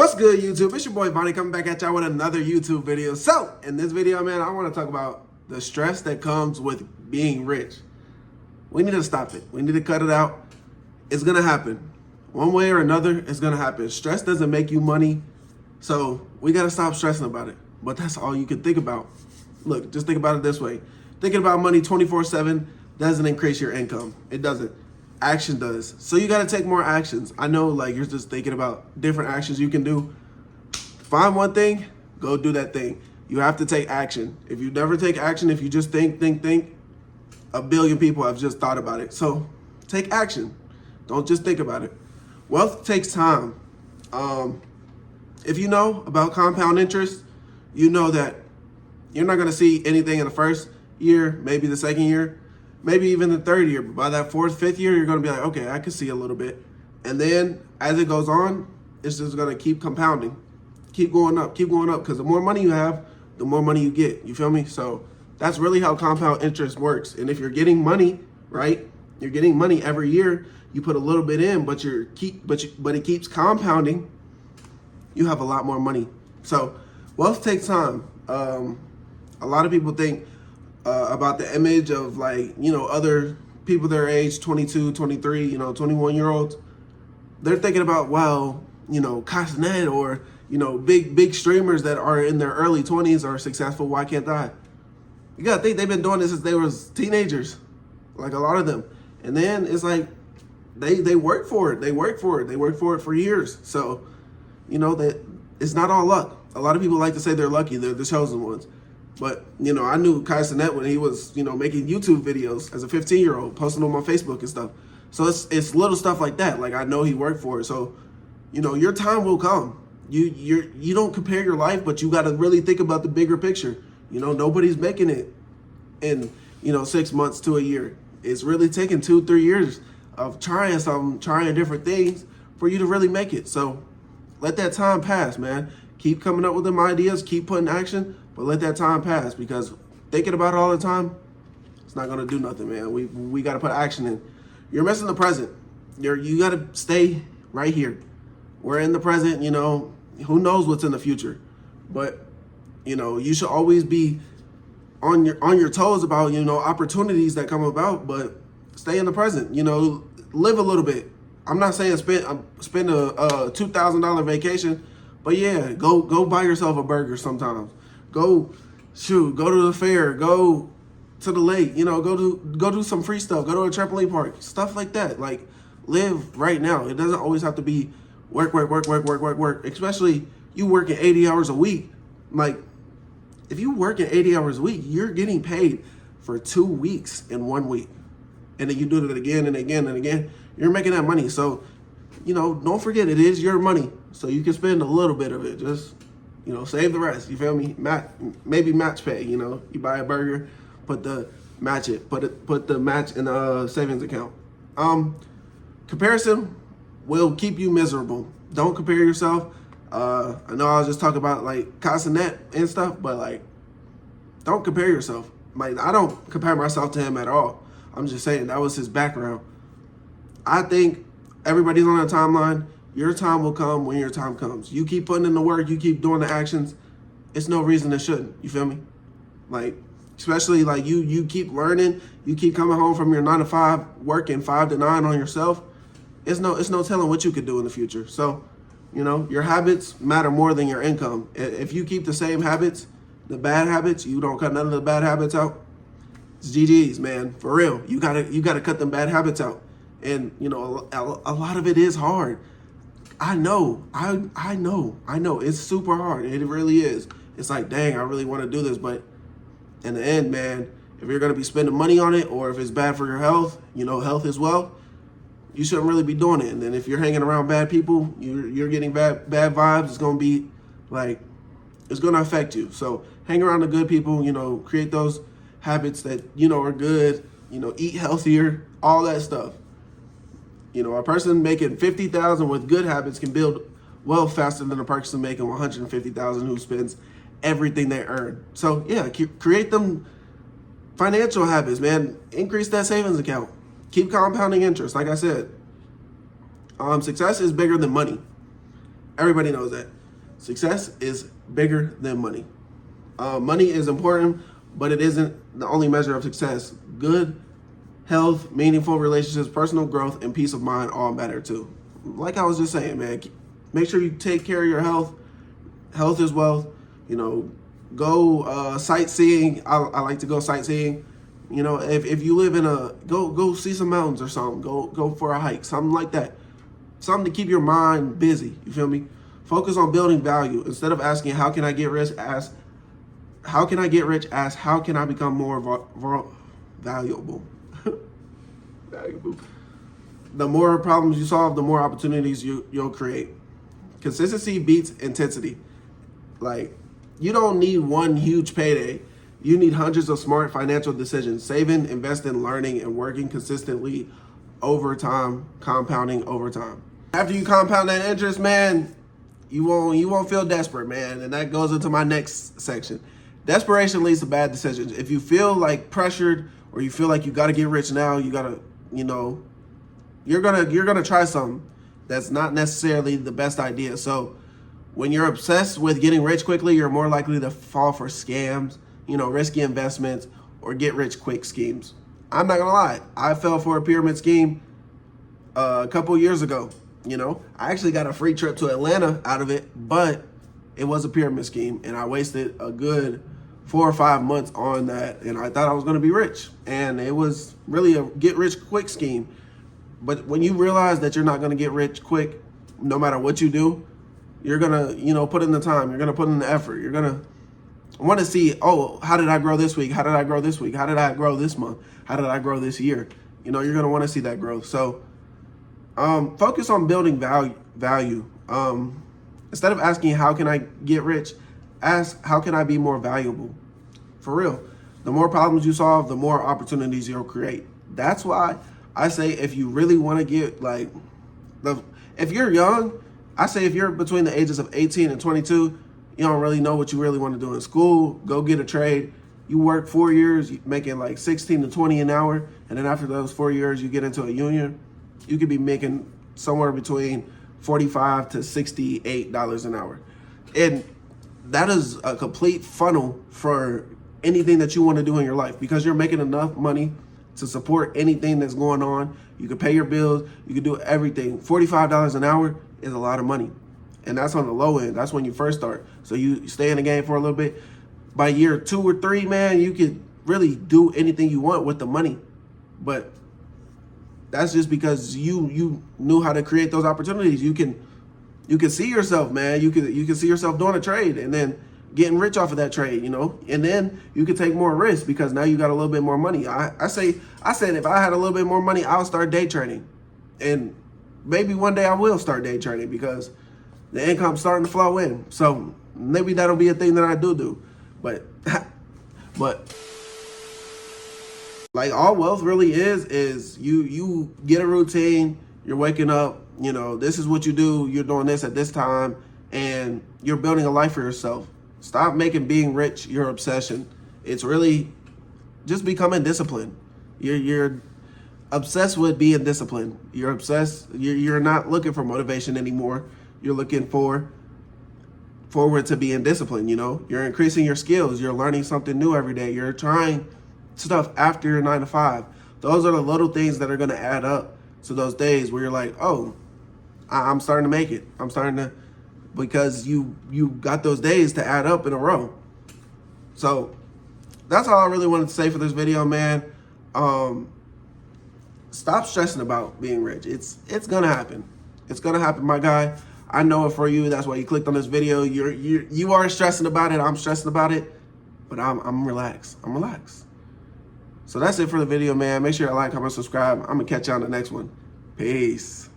What's good, YouTube? It's your boy Bonnie coming back at y'all with another YouTube video. So, in this video, man, I want to talk about the stress that comes with being rich. We need to stop it. We need to cut it out. It's going to happen. One way or another, it's going to happen. Stress doesn't make you money, so we got to stop stressing about it. But that's all you can think about. Look, just think about it this way. Thinking about money 24/7 doesn't increase your income. It doesn't. Action does. So you got to take more actions. I know, like, you're just thinking about different actions you can do. Find one thing, go do that thing. You have to take action. If you never take action, if you just think, a billion people have just thought about it. So take action. Don't just think about it. Wealth takes time. If you know about compound interest, you know that you're not going to see anything in the first year, maybe the second year, maybe even the third year. But by that fourth, fifth year, you're going to be like, okay, I can see a little bit. And then as it goes on, it's just going to keep compounding, keep going up, because the more money you have, the more money you get. You feel me? So that's really how compound interest works. And if you're getting money, right, you're getting money every year, you put a little bit in, but it keeps compounding, you have a lot more money. So wealth takes time. A lot of people think about the image of, like, other people their age, 22, 23, 21-year-olds. They're thinking about, well, Castanet or, big streamers that are in their early 20s are successful. Why can't I? You got to think they've been doing this since they was teenagers, like a lot of them. And then it's like they work for it. They work for it for years. So, that it's not all luck. A lot of people like to say they're lucky. They're the chosen ones. But, I knew Castanet when he was, making YouTube videos as a 15-year-old, posting on my Facebook and stuff. So it's little stuff like that. Like, I know he worked for it. So, your time will come. You don't compare your life, but you got to really think about the bigger picture. Nobody's making it in, 6 months to a year. It's really taking 2-3 years of trying different things for you to really make it. So let that time pass, man. Keep coming up with them ideas, keep putting action, but let that time pass, because thinking about it all the time, it's not gonna do nothing, man. We gotta put action in. You're missing the present. You gotta stay right here. We're in the present, who knows what's in the future. But, you should always be on your toes about, opportunities that come about, but stay in the present, live a little bit. I'm not saying spend a $2,000 vacation, but yeah, go buy yourself a burger sometimes. Go to the fair, go to the lake, go do some free stuff, go to a trampoline park, stuff like that. Like, live right now. It doesn't always have to be work. Especially you working 80 hours a week. Like, if you working 80 hours a week, you're getting paid for 2 weeks in 1 week. And then you do it again and again and again. You're making that money. So, don't forget, it is your money. So you can spend a little bit of it. Just, save the rest. You feel me? Maybe match pay. You buy a burger, put the match in a savings account. Comparison will keep you miserable. Don't compare yourself. I know I was just talking about, like, Castanet and stuff, but, like, don't compare yourself. Like, I don't compare myself to him at all. I'm just saying that was his background. I think everybody's on a timeline. Your time will come when your time comes. You keep putting in the work, you keep doing the actions. It's no reason it shouldn't. You feel me? Like, especially, like, you keep learning, you keep coming home from your 9 to 5, working 5 to 9 on yourself. It's no telling what you could do in the future. So, your habits matter more than your income. If you keep the same habits, the bad habits, you don't cut none of the bad habits out, it's GG's, man. For real. You gotta cut them bad habits out. And, a lot of it is hard. I know. It's super hard. It really is. It's like, dang, I really want to do this. But in the end, man, if you're going to be spending money on it, or if it's bad for your health, health as well, you shouldn't really be doing it. And then if you're hanging around bad people, you're getting bad vibes, it's going to be like, it's going to affect you. So hang around the good people, create those habits that, are good, eat healthier, all that stuff. A person making $50,000 with good habits can build wealth faster than a person making $150,000 who spends everything they earn. So yeah, create them financial habits, man. Increase that savings account. Keep compounding interest. Like I said, success is bigger than money. Everybody knows that. Success is bigger than money. Money is important, but it isn't the only measure of success. Good health, meaningful relationships, personal growth, and peace of mind all matter too. Like I was just saying, man, make sure you take care of your health. Health is wealth. You know, go sightseeing. I like to go sightseeing. You know, if you live in go see some mountains or something. Go for a hike, something like that. Something to keep your mind busy. You feel me? Focus on building value. Instead of asking how can I get rich, ask how can I get rich. Ask how can I become more valuable. Valuable. The more problems you solve, the more opportunities you'll create. Consistency beats intensity. Like, you don't need one huge payday. You need hundreds of smart financial decisions. Saving, investing, learning, and working consistently over time, compounding over time. After you compound that interest, man, you won't feel desperate, man. And that goes into my next section. Desperation leads to bad decisions. If you feel like pressured or you feel like you got to get rich now, you got to, you're going to try something that's not necessarily the best idea. So when you're obsessed with getting rich quickly, you're more likely to fall for scams, risky investments, or get rich quick schemes. I'm not going to lie. I fell for a pyramid scheme a couple years ago. I actually got a free trip to Atlanta out of it, but it was a pyramid scheme, and I wasted a good 4 or 5 months on that, and I thought I was going to be rich, and it was really a get rich quick scheme. But when you realize that you're not going to get rich quick, no matter what you do, you're going to, put in the time, you're going to put in the effort, you're going to want to see, oh, how did I grow this week? How did I grow this week? How did I grow this month? How did I grow this year? You're going to want to see that growth. So focus on building value. Instead of asking, how can I get rich? Ask, how can I be more valuable? For real. The more problems you solve, the more opportunities you'll create. That's why I say if you really want to get if you're young, I say if you're between the ages of 18 and 22, you don't really know what you really want to do in school, go get a trade. You work 4 years, you make it like 16 to 20 an hour. And then after those 4 years, you get into a union. You could be making somewhere between $45 to $68 an hour. And that is a complete funnel for anything that you want to do in your life, because you're making enough money to support anything that's going on. You can pay your bills, you can do everything. $45 an hour is a lot of money. And that's on the low end. That's when you first start. So you stay in the game for a little bit. By year 2 or 3, man, you could really do anything you want with the money. But that's just because you knew how to create those opportunities. You can see yourself, man. You can see yourself doing a trade and then getting rich off of that trade, and then you can take more risk because now you got a little bit more money. I said if I had a little bit more money, I'll start day trading, and maybe one day I will start day trading because the income's starting to flow in. So maybe that'll be a thing that I do, but like all wealth really is you get a routine. You're waking up, this is what you do. You're doing this at this time, and you're building a life for yourself. Stop making being rich your obsession. It's really just becoming disciplined. You're obsessed with being disciplined. You're obsessed. You're not looking for motivation anymore. You're looking forward to being disciplined. You're increasing your skills. You're learning something new every day. You're trying stuff after your 9 to 5. Those are the little things that are going to add up to those days where you're like, oh, I'm starting to make it. I'm starting to, because you got those days to add up in a row. So that's all I really wanted to say for this video, man. Stop stressing about being rich. It's gonna happen. It's gonna happen, my guy. I know it for you. That's why you clicked on this video. You are stressing about it. I'm stressing about it, but I'm relaxed. I'm relaxed. So that's it for the video, man. Make sure you like, comment, subscribe. I'm gonna catch you on the next one. Peace.